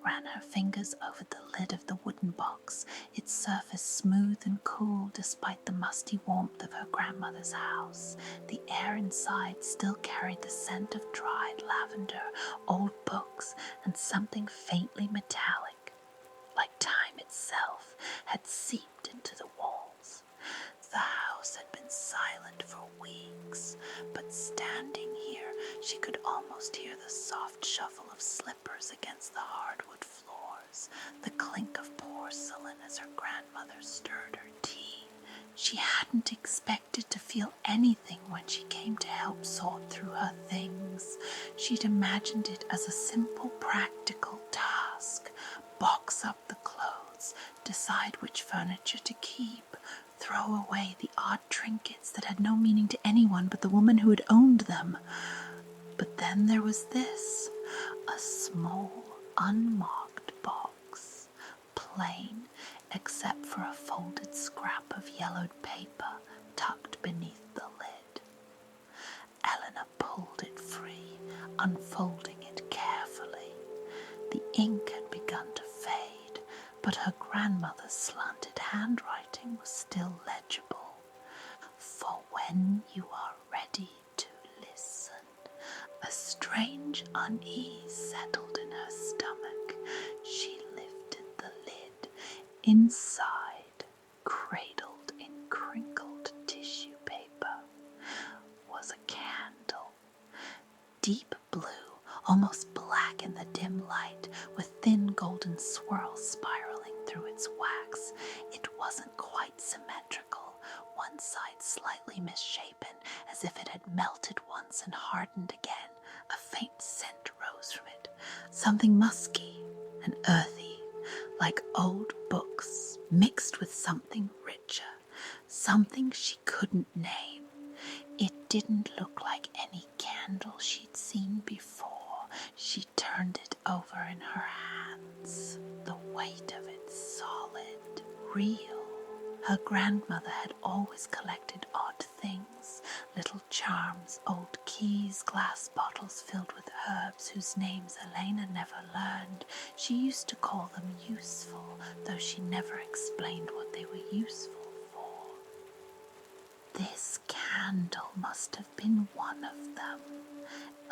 ran her fingers over the lid of the wooden box, its surface smooth and cool despite the musty warmth of her grandmother's house. The air inside still carried the scent of dried lavender, old books, and something faintly metallic, like time itself, had seeped into the walls. The house had been silent for weeks, but standing here, she could almost hear the soft shuffle of slippers against the hardwood floors, the clink of porcelain as her grandmother stirred her tea. She hadn't expected to feel anything when she came to help sort through her things. She'd imagined it as a simple, practical task. Box up the clothes, decide which furniture to keep, throw away the odd trinkets that had no meaning to anyone but the woman who had owned them. But then there was this, a small, unmarked box, plain except for a folded scrap of yellowed paper tucked beneath the lid. Elena pulled it free, unfolding it carefully. The ink had begun to fade, but her grandmother's slanted handwriting was still legible. For when you are ready to listen. A strange unease settled in her stomach. She lifted the lid. Inside, cradled in crinkled tissue paper, was a candle. Deep blue, almost black in the dim light, with thin golden swirls spiraling through its wax. It wasn't quite symmetrical, one side slightly misshapen, as if it had melted once and hardened again. A faint scent rose from it, something musky and earthy, like old books mixed with something richer, something she couldn't name. It didn't look like any candle she'd seen before. She turned it over in her hands, the weight of it solid, real. Her grandmother had always collected odd things, little charms, old keys, glass bottles filled with herbs whose names Elena never learned. She used to call them useful, though she never explained what they were useful for. This candle must have been one of them.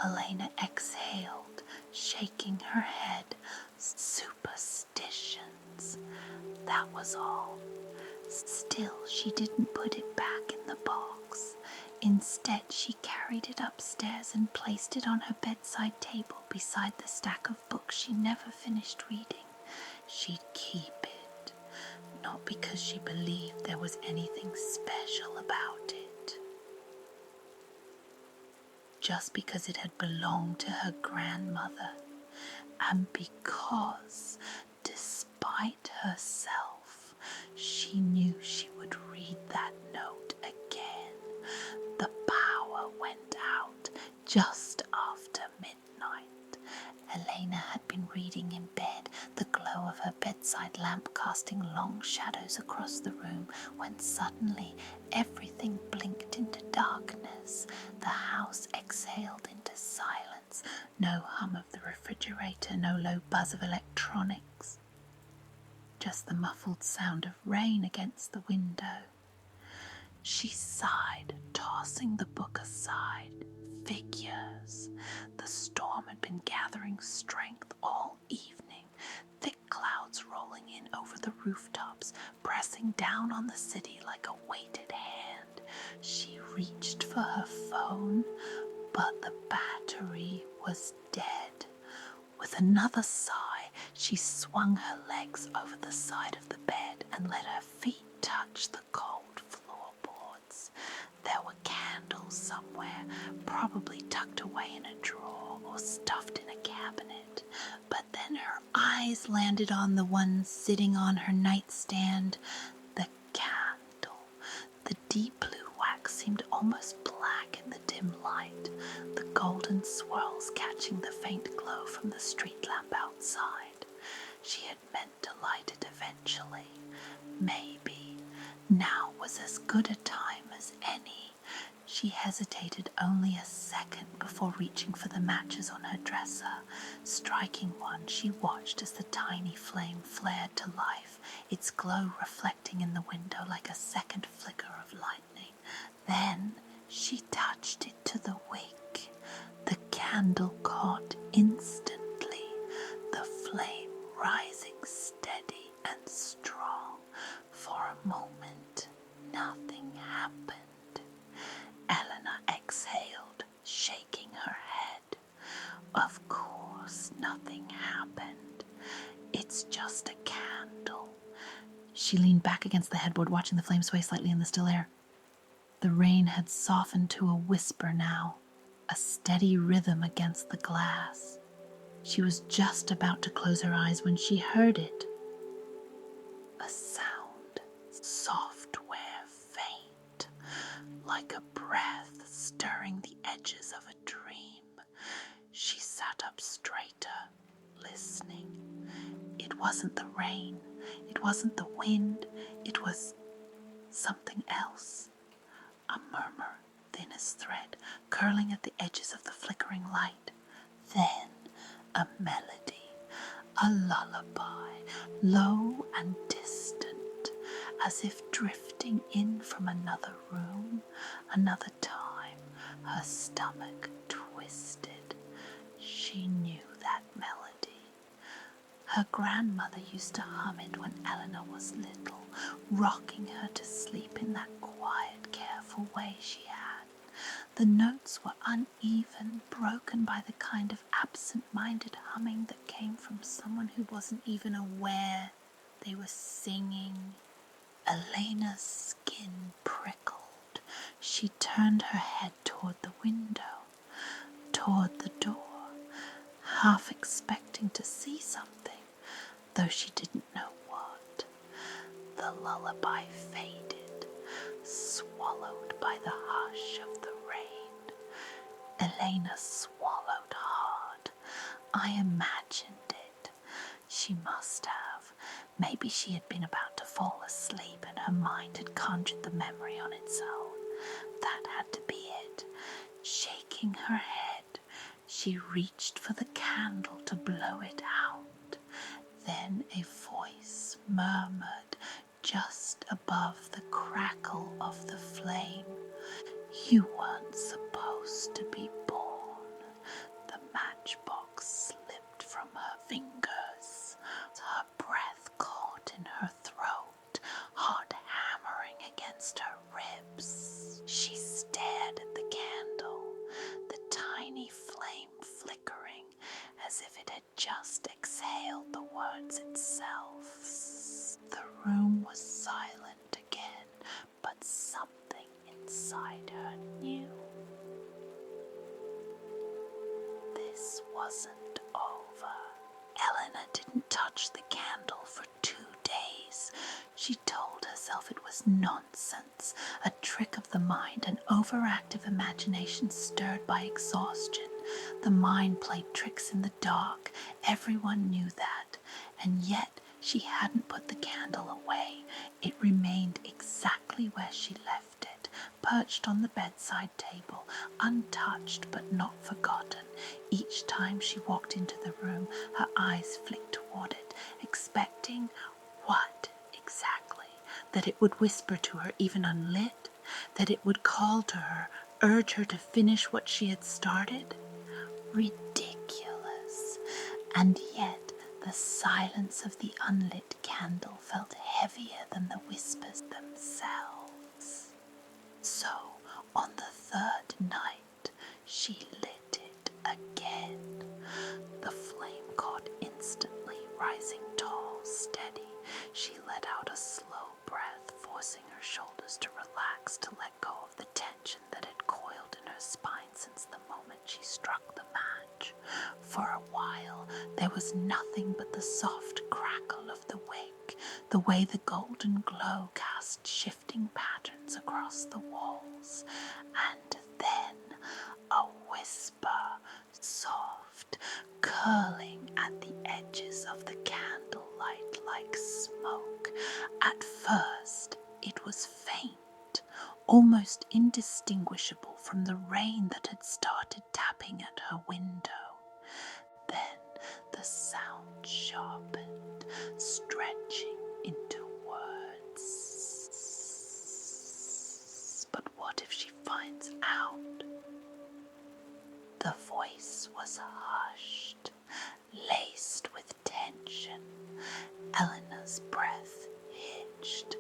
Elena exhaled, shaking her head. Superstitions. That was all. Still, she didn't put it back in the box. Instead, she carried it upstairs and placed it on her bedside table beside the stack of books she never finished reading. She'd keep it, not because she believed there was anything special about it, just because it had belonged to her grandmother, and because, despite herself, she knew she would read that note again. The power went out just after midnight. Elena had been reading in bed, the glow of her bedside lamp casting long shadows across the room, when suddenly everything blinked into darkness. The house exhaled into silence. No hum of the refrigerator, no low buzz of electronics. Just the muffled sound of rain against the window. She sighed, tossing the book aside. Figures. The storm had been gathering strength all evening, thick clouds rolling in over the rooftops, pressing down on the city like a weighted hand. She reached for her phone, but the battery was dead. With another sigh, she swung her legs over the side of the bed and let her feet touch the cold floorboards. There were candles somewhere, probably tucked away in a drawer or stuffed in a cabinet. But then her eyes landed on the one sitting on her nightstand, the candle. The deep blue wax seemed almost black in the dim light, the golden swirls catching the faint glow from the street lamp outside. She had meant to light it eventually. Maybe now was as good a time as any. She hesitated only a second before reaching for the matches on her dresser. Striking one, she watched as the tiny flame flared to life, its glow reflecting in the window like a second flicker of lightning. Then she touched it to the wick. The candle caught instantly, the flame rising steady and strong. For a moment, nothing happened. Elena exhaled, shaking her head. Of course, nothing happened. It's just a candle. She leaned back against the headboard, watching the flame sway slightly in the still air. The rain had softened to a whisper now, a steady rhythm against the glass. She was just about to close her eyes when she heard it. A sound, software faint, like a breath stirring the edges of a dream. She sat up straighter, listening. It wasn't the rain, it wasn't the wind, it was something else. A murmur, thin as thread, curling at the edges of the flickering light. Then a melody, a lullaby, low and distant, as if drifting in from another room, another time. Her stomach twisted. She knew that melody. Her grandmother used to hum it when Elena was little, rocking her to sleep in that quiet, careful way she had. The notes were uneven, broken by the kind of absent-minded humming that came from someone who wasn't even aware they were singing. Elena's skin prickled. She turned her head toward the window, toward the door, half expecting to see something, though she didn't know what. The lullaby faded, swallowed by the hush of the rain. Elena swallowed hard. I imagined it. She must have. Maybe she had been about to fall asleep and her mind had conjured the memory on its own. That had to be it. Shaking her head, she reached for the candle to blow it out. Then a voice murmured just above the crackle of the flame. You weren't supposed to be born. The matchbox slipped from her fingers. Her breath caught in her throat, heart hammering against her ribs. She stared at the candle, the tiny flame flickering as if it had just exhaled the words itself. The room was silent again, but something inside her knew. This wasn't over. Elena didn't touch the candle for 2 days. She told herself it was nonsense, a trick of the mind, an overactive imagination stirred by exhaustion. The mind played tricks in the dark. Everyone knew that. And yet she hadn't put the candle away. It remained exactly where she left it, perched on the bedside table, untouched but not forgotten. Each time she walked into the room, her eyes flicked toward it, expecting what exactly? That it would whisper to her even unlit? That it would call to her, urge her to finish what she had started? Ridiculous. And yet the silence of the unlit candle felt heavier than the whispers themselves. So, on the 3rd night, she lit it again. The flame caught instantly, rising tall, steady. She let out a slow breath, forcing her shoulders to relax, to let go of the tension that had coiled in her spine since the moment she struck the match. For a while, there was nothing but the soft crackle of the wick, the way the golden glow cast shifting patterns across the walls, and then a whisper, soft, curling at the edges of the candlelight like smoke. At first, it was faint, almost indistinguishable from the rain that had started tapping at her window. Then the sound sharpened, stretching into words. But what if she finds out? The voice was hushed, laced with tension. Eleanor's breath hitched.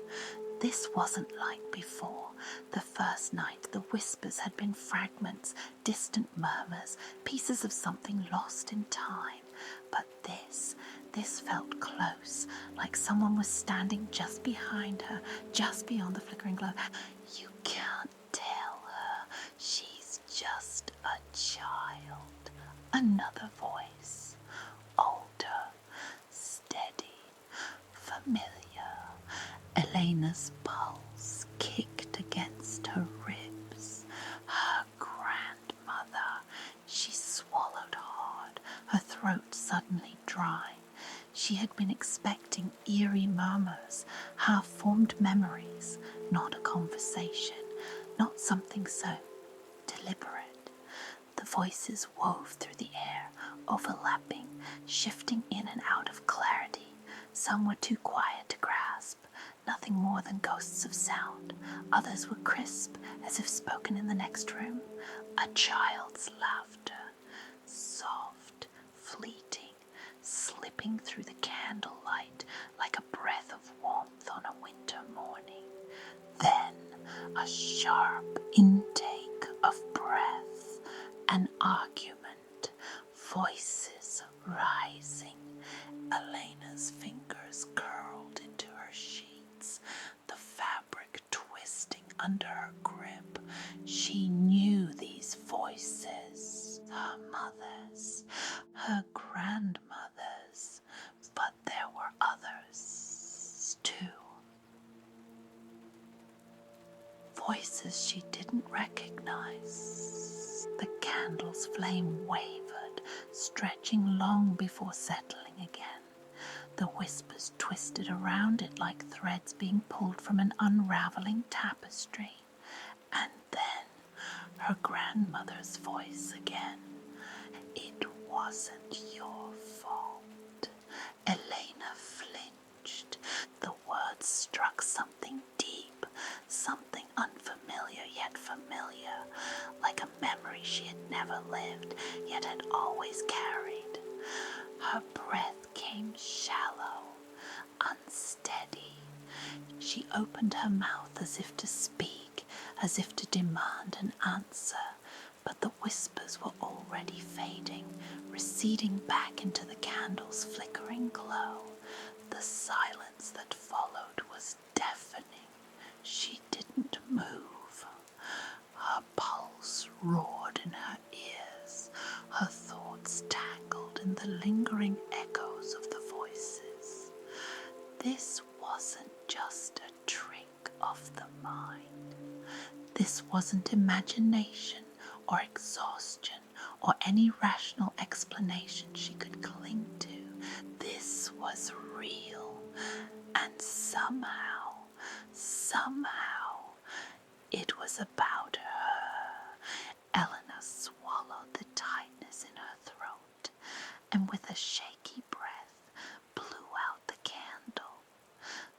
This wasn't like before. The first night, the whispers had been fragments, distant murmurs, pieces of something lost in time. But this felt close, like someone was standing just behind her, just beyond the flickering glow. You can't tell her. She's just a child. Another voice, older, steady, familiar. Elena's pulse kicked against her ribs. Her grandmother. She swallowed hard, her throat suddenly dry. She had been expecting eerie murmurs, half-formed memories, not a conversation, not something so deliberate. The voices wove through the air, overlapping, shifting in and out of clarity. Some were too quiet to grasp, nothing more than ghosts of sound. Others were crisp, as if spoken in the next room. A child's laughter, soft, fleeting, slipping through the candlelight like a breath of warmth on a winter morning. Then a sharp intake of breath, an argument, voices rising. Elena's fingers curled into her sheets, the fabric twisting under her grip. She knew these voices, her mother's, her grandmother's, but there were others too. Voices she didn't recognize. The candle's flame wavered, stretching long before settling again. The whispers twisted around it like threads being pulled from an unraveling tapestry. And then her grandmother's voice again. It wasn't your fault. Elena flinched. The words struck something deep, something unfamiliar yet familiar, like a memory she had never lived yet had always carried. Her breath came shallow, unsteady. She opened her mouth as if to speak, as if to demand an answer, but the whispers were already fading, receding back into the candle's flickering glow. The silence that followed was deafening. She didn't move. Her pulse roared in her ears, her thoughts tangled in the lingering echoes of the voices. This wasn't just a trick of the mind. This wasn't imagination or exhaustion or any rational explanation she could cling to. This was real, and somehow, it was about her. Elena swallowed the tightness in her throat, and with a shaky breath blew out the candle.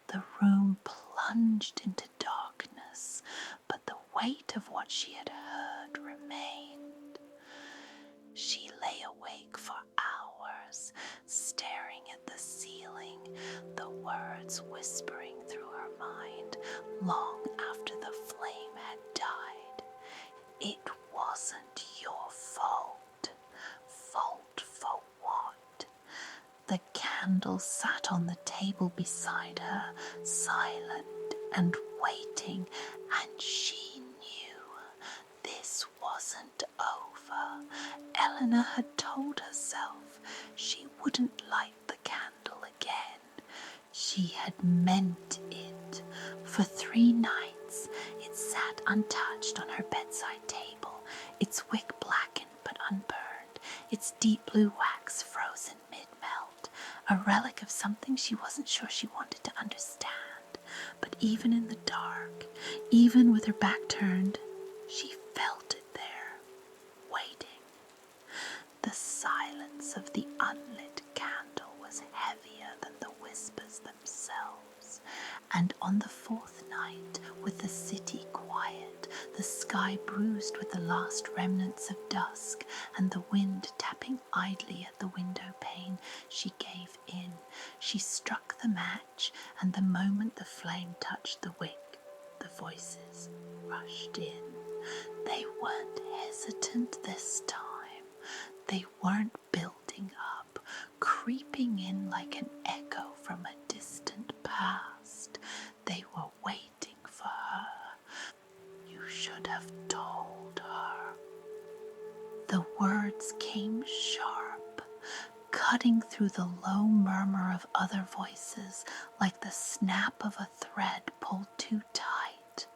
The room plunged into darkness, but the weight of what she had heard remained. She lay awake for hours, staring at the ceiling, the words whispering through her mind long after the flame had died. It wasn't your fault. Fault for what? The candle sat on the table beside her, silent and waiting, and she knew this wasn't over. Elena had told herself she wouldn't light the candle again. She had meant it. For 3 nights it sat untouched on her bedside table, its wick blackened but unburned, its deep blue wax frozen mid-melt, a relic of something she wasn't sure she wanted to understand. But even in the dark, even with her back turned, she felt it there, waiting. The silence of the unlit candle was heavier than the whispers themselves, and on the fourth night, with the city quiet, the sky bruised with the last remnants of dusk, and the wind tapping idly at the window pane, she gave in. She struck the match, and the moment the flame touched the wick, the voices rushed in. They weren't hesitant this time. They weren't building up, creeping in like an echo from a distant past. They were waiting for her. You should have told her. The words came sharp, cutting through the low murmur of other voices like the snap of a thread pulled too tight.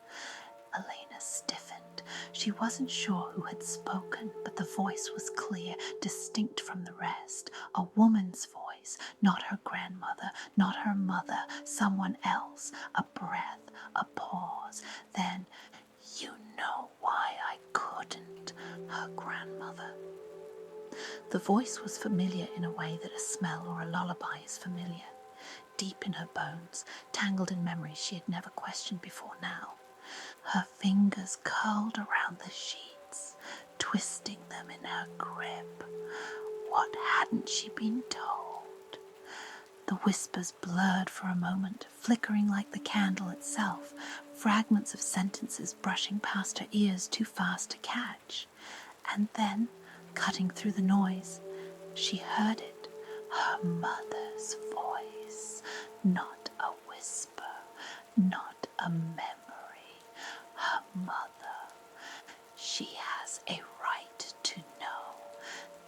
Elena stiffened. She wasn't sure who had spoken, but the voice was clear, distinct from the rest. A woman's voice, not her grandmother, not her mother, someone else. A breath, a pause, then, "You know why I couldn't," her grandmother. The voice was familiar in a way that a smell or a lullaby is familiar. Deep in her bones, tangled in memories she had never questioned before now. Her fingers curled around the sheets, twisting them in her grip. What hadn't she been told? The whispers blurred for a moment, flickering like the candle itself, fragments of sentences brushing past her ears too fast to catch. And then, cutting through the noise, she heard it, her mother's voice, not a whisper, not a memory. Her mother. She has a right to know.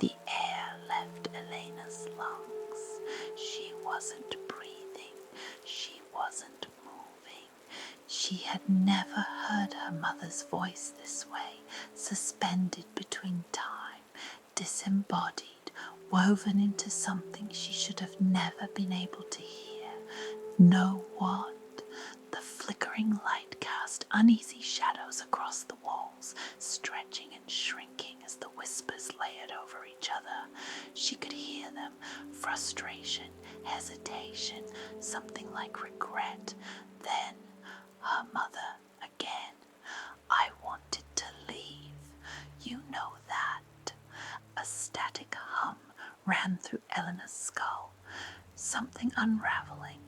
The air left Elena's lungs. She wasn't breathing. She wasn't moving. She had never heard her mother's voice this way, suspended between time, disembodied, woven into something she should have never been able to hear. Know what? The flickering light cast uneasy shadows across the walls, stretching and shrinking as the whispers layered over each other. She could hear them, frustration, hesitation, something like regret. Then, her mother again. "I wanted to leave. You know that." A static hum ran through Elena's skull, something unraveling,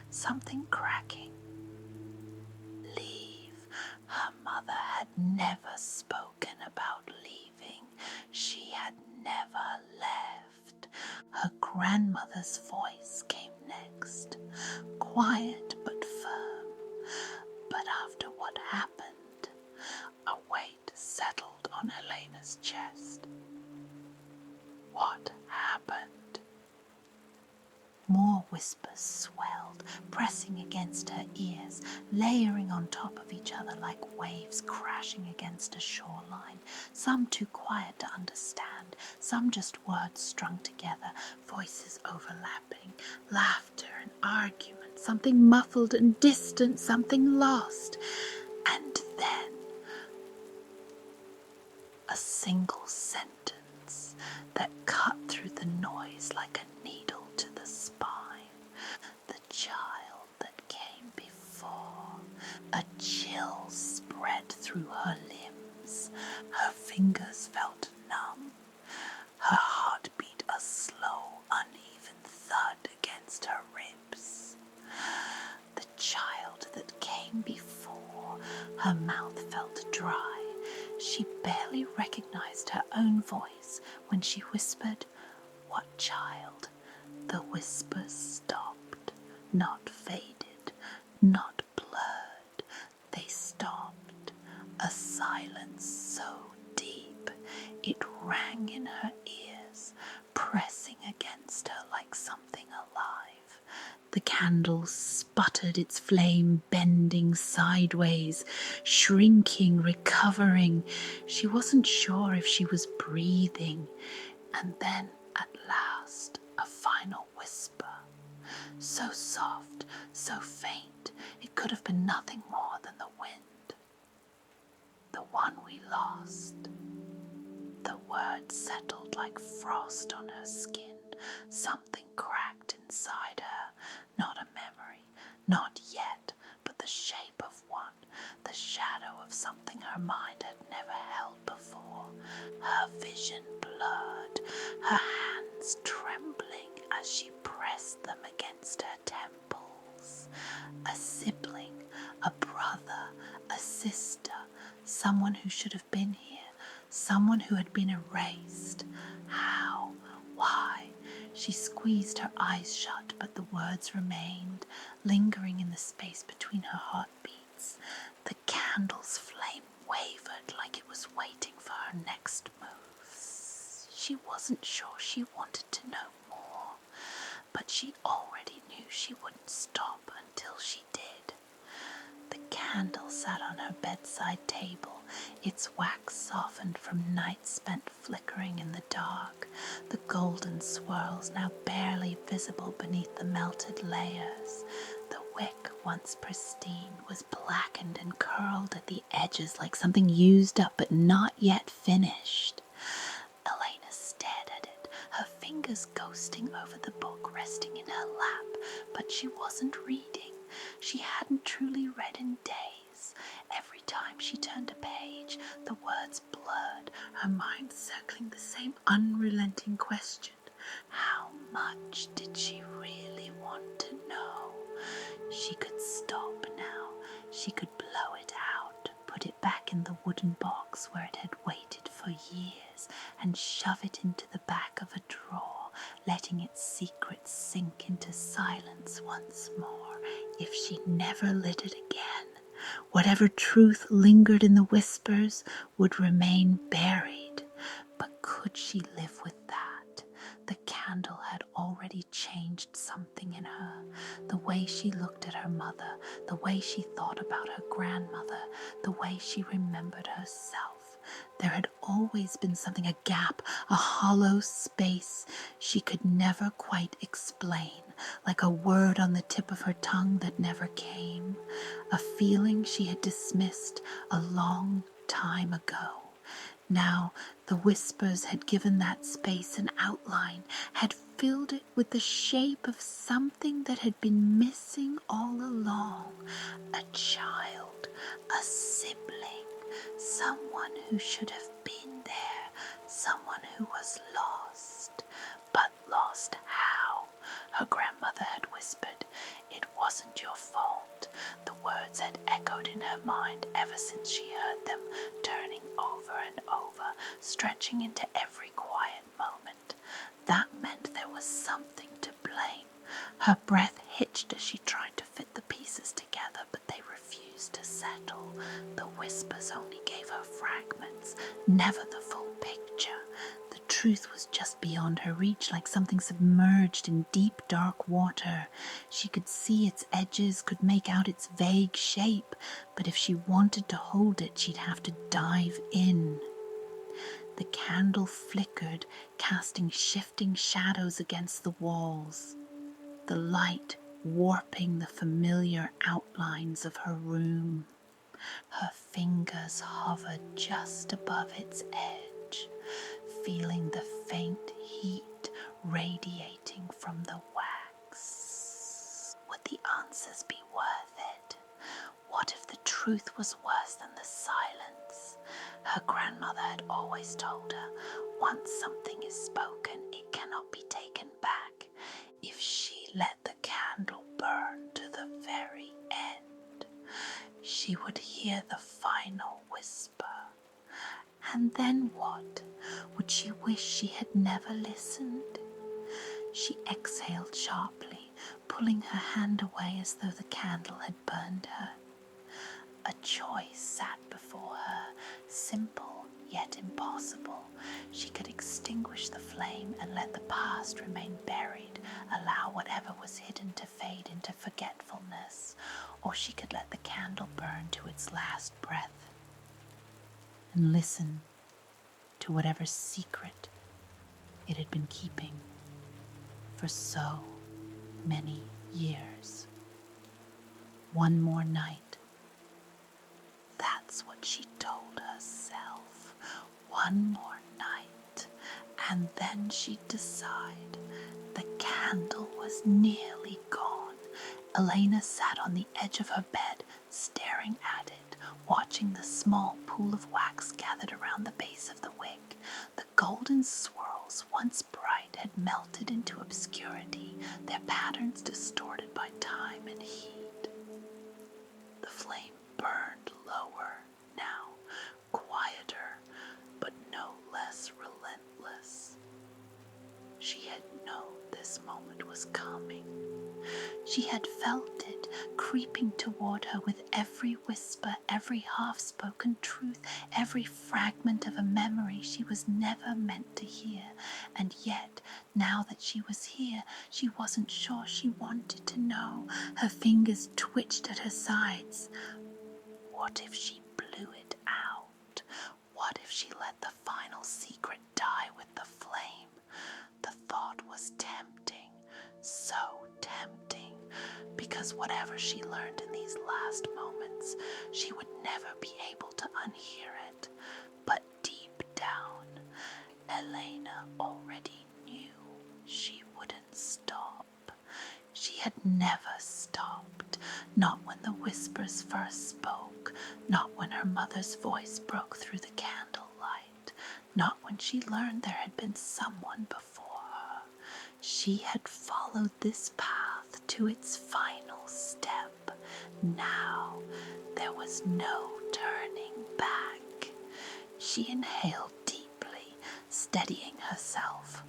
something cracking. Leave. Her mother had never spoken about leaving. She had never left. Her grandmother's voice came next, quiet but firm. But after what happened, a weight settled on Elena's chest. What happened? More whispers swelled, pressing against her ears, layering on top of each other like waves crashing against a shoreline, some too quiet to understand, some just words strung together, voices overlapping, laughter and argument, something muffled and distant, something lost. And then a single sentence that cut through the noise like a needle to the spine. The child that came before. A chill spread through her limbs. Her fingers felt numb. Her heart beat a slow, uneven thud against her ribs. The child that came before. Her mouth felt dry. She barely recognized her own voice when she whispered, "What child?" The whispers stopped, not faded, not blurred. They stopped. A silence so deep it rang in her ears, pressing against her like something alive. The candle sputtered its flame, bending sideways, shrinking, recovering. She wasn't sure if she was breathing. And then, at last, a final whisper. so soft, so faint, it could have been nothing more than the wind. The one we lost. The words settled like frost on her skin. Something cracked inside her. Not a memory, not yet, but the shape of one, the shadow of something her mind had never held before. Her vision blurred, her hands trembling as she pressed them against her temples. A sibling, a brother, a sister, someone who should have been here. Someone who had been erased. How? Why? She squeezed her eyes shut, but the words remained, lingering in the space between her heartbeats. The candle's flame wavered like it was waiting for her next move. She wasn't sure she wanted to know more, but she already knew she wouldn't stop until she did. The candle sat on her bedside table, its wax softened from nights spent flickering in the dark, the golden swirls now barely visible beneath the melted layers. The wick, once pristine, was blackened and curled at the edges like something used up but not yet finished. Elena stared at it, her fingers ghosting over the book resting in her lap, but she wasn't reading. She hadn't truly read in days. Every time she turned a page, the words blurred, her mind circling the same unrelenting question. How much did she really want to know? She could stop now. She could blow it out, put it back in the wooden box where it had waited for years, and shove it into the back of a drawer, letting its secrets sink into silence once more. If she never lit it again, whatever truth lingered in the whispers would remain buried. But could she live with that? The candle had already changed something in her. The way she looked at her mother, the way she thought about her grandmother, the way she remembered herself. There had always been something, a gap, a hollow space she could never quite explain, like a word on the tip of her tongue that never came, a feeling she had dismissed a long time ago. Now the whispers had given that space an outline, had filled it with the shape of something that had been missing all along. A child, a sibling, someone who should have been there, someone who was lost. But lost how? Her grandmother had whispered, "It wasn't your fault." The words had echoed in her mind ever since she heard them, turning over and over, stretching into every quiet moment. That meant there was something to blame. Her breath hitched as she tried to fit the pieces together, but they refused to settle. The whispers only gave her fragments, never the full picture. The truth was just beyond her reach, like something submerged in deep, dark water. She could see its edges, could make out its vague shape, but if she wanted to hold it, she'd have to dive in. The candle flickered, casting shifting shadows against the walls, the light warping the familiar outlines of her room. Her fingers hovered just above its edge, feeling the faint heat radiating from the wax. Would the answers be worth it? What if the truth was worse than the silence? Her grandmother had always told her, once something is spoken, it cannot be taken back. If she let the candle burn to the very end, she would hear the final whisper. And then what? Would she wish she had never listened? She exhaled sharply, pulling her hand away as though the candle had burned her. A choice sat before her, simple yet impossible. She could extinguish the flame and let the past remain buried, allow whatever was hidden to fade into forgetfulness, or she could let the candle burn to its last breath and listen to whatever secret it had been keeping for so many years. One more night. That's what she told herself. One more night, and then she'd decide. The candle was nearly gone. Elena sat on the edge of her bed, staring at it, watching the small pool of wax gathered around the base of the wick. The golden swirls, once bright, had melted into obscurity, their patterns distorted by time and heat. The flame burned lower now, quieter, but no less relentless. She had known this moment was coming. She had felt it creeping toward her with every whisper, every half-spoken truth, every fragment of a memory she was never meant to hear. And yet, now that she was here, she wasn't sure she wanted to know. Her fingers twitched at her sides. What if she blew it out? What if she let the final secret die with the flame? The thought was tempting, so tempting, because whatever she learned in these last moments, she would never be able to unhear it. But deep down, Elena already knew she wouldn't stop. She had never stopped, not when the whispers first spoke, not when her mother's voice broke through the candlelight, not when she learned there had been someone before her. She had followed this path to its final step. Now there was no turning back. She inhaled deeply, steadying herself.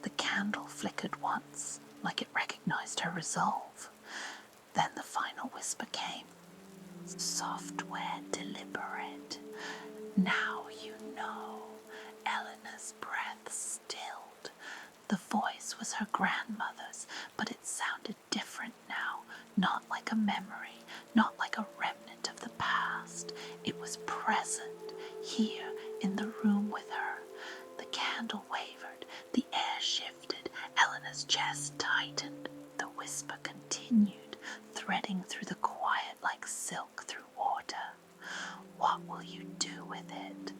The candle flickered once, like it recognized her resolve. Then the final whisper came, software deliberate. Now you know. Eleanor's breath stilled. The voice was her grandmother's, but it sounded different now, not like a memory, not like a remnant of the past. It was present, here in the room with her. The candle wavered, the air shifted, Eleanor's chest tightened. The whisper continued, threading through the quiet like silk through water. What will you do with it?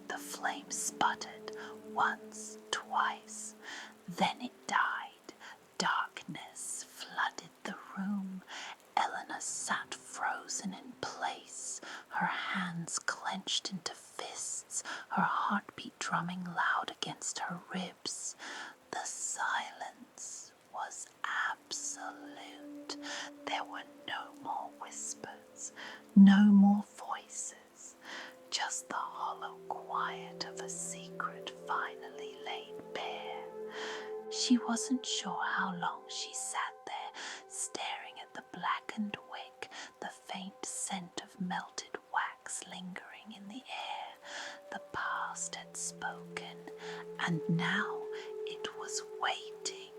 The flame sputtered, once, twice. Then it died. Darkness flooded the room. Eleanor sat frozen in place, her hands clenched into fists, her heartbeat drumming loud against her ribs. The silence was absolute. There were no more whispers, no more voices, just the hollow quiet of a secret finally laid bare. She wasn't sure how long she sat there, staring at the blackened wick, the faint scent of melted wax lingering in the air. The past had spoken, and now it was waiting.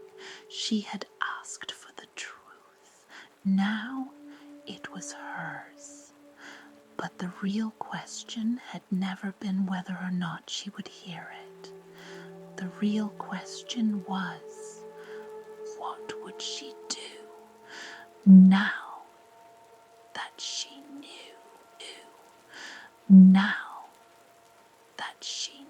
She had asked for the truth. Now it was hers. But the real question had never been whether or not she would hear it. The real question was, what would she do now that she knew? Now that she